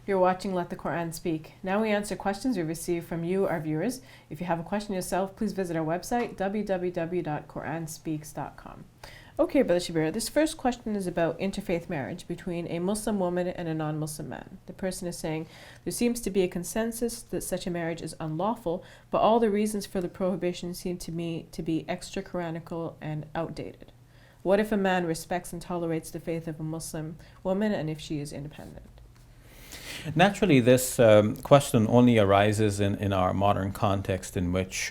You're watching Let the Quran Speak. Now we answer questions we receive from you, our viewers. If you have a question yourself, please visit our website, www.quranspeaks.com. Okay, Brother Shabir, this first question is about interfaith marriage between a Muslim woman and a non-Muslim man. The person is saying, there seems to be a consensus that such a marriage is unlawful, but all the reasons for the prohibition seem to me to be extra-Quranical and outdated. What if a man respects and tolerates the faith of a Muslim woman and if she is independent? Naturally, this question only arises in our modern context in which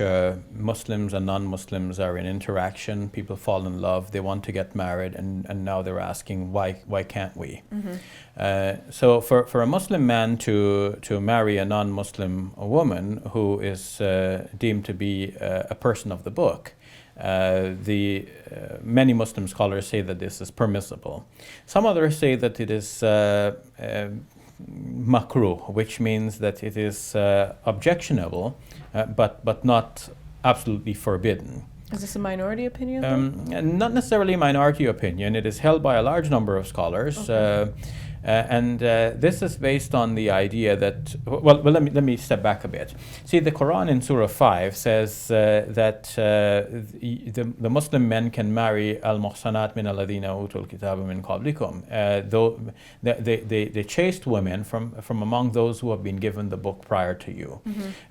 Muslims and non-Muslims are in interaction, people fall in love, they want to get married, and now they're asking, why can't we? So for a Muslim man to marry a non-Muslim woman who is deemed to be a person of the book, many Muslim scholars say that this is permissible. Some others say that it is makruh, which means that it is objectionable, but not absolutely forbidden. Is this a minority opinion? Not necessarily a minority opinion. It is held by a large number of scholars. Okay. This is based on the idea that, well, let me step back a bit. See, the Quran in Surah 5 says that the Muslim men can marry al-muhsanat min alladhina utul kitaba min qablikum, though the chaste women from among those who have been given the book prior to you.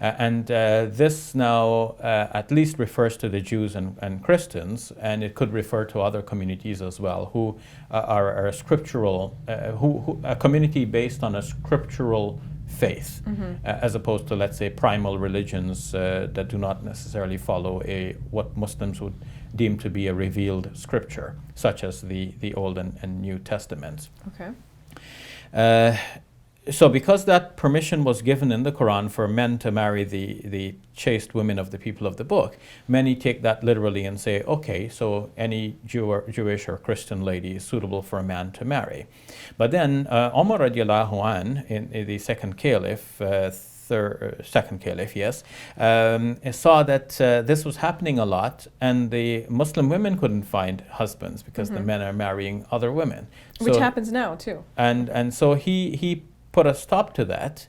This now at least refers to the Jews and Christians, and it could refer to other communities as well who are scriptural, a community based on a scriptural faith, as opposed to, let's say, primal religions that do not necessarily follow what Muslims would deem to be a revealed scripture, such as the Old and New Testaments. Okay. So because that permission was given in the Quran for men to marry the chaste women of the people of the book, many take that literally and say, okay, so any Jewish or Christian lady is suitable for a man to marry. But then Umar radiallahu an, in the second caliph, yes, saw that this was happening a lot, and the Muslim women couldn't find husbands because the men are marrying other women. Which happens now too. And so he put a stop to that,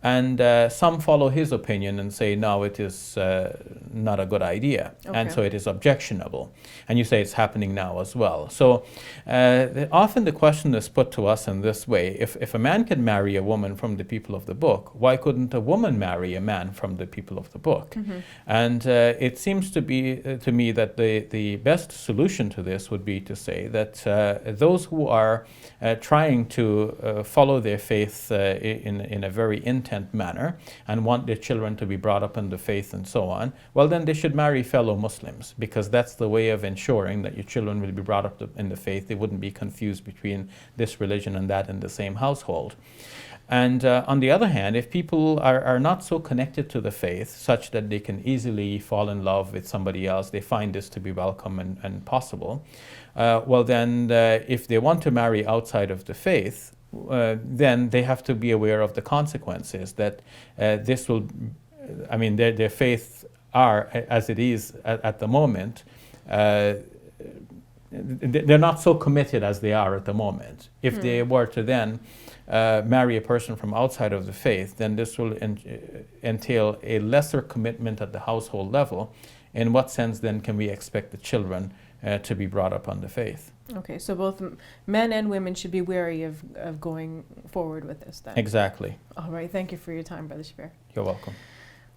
and some follow his opinion and say, no, it is not a good idea, and so it is objectionable. And you say it's happening now as well. So often the question is put to us in this way: if a man can marry a woman from the people of the book, why couldn't a woman marry a man from the people of the book? And it seems to be to me that the best solution to this would be to say that those who are trying to follow their faith in a very intent manner and want their children to be brought up in the faith and so on, well, then they should marry fellow Muslims, because that's the way of ensuring that your children will be brought up in the faith. They wouldn't be confused between this religion and that in the same household. And on the other hand, if people are not so connected to the faith such that they can easily fall in love with somebody else, they find this to be welcome and possible, well then if they want to marry outside of the faith, then they have to be aware of the consequences that this will, I mean, their faith are, as it is at the moment, they're not so committed as they are at the moment. If they were to then marry a person from outside of the faith, then this will entail a lesser commitment at the household level. In what sense then can we expect the children to be brought up on the faith? Okay, so both men and women should be wary of going forward with this then. Exactly. All right, thank you for your time, Brother Shabir. You're welcome.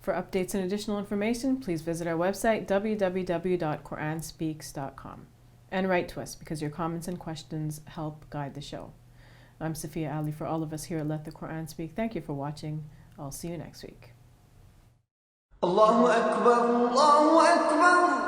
For updates and additional information, please visit our website, www.quranspeaks.com. And write to us, because your comments and questions help guide the show. I'm Safiya Ali. For all of us here at Let the Quran Speak, thank you for watching. I'll see you next week. Allahu Akbar, Allahu Akbar.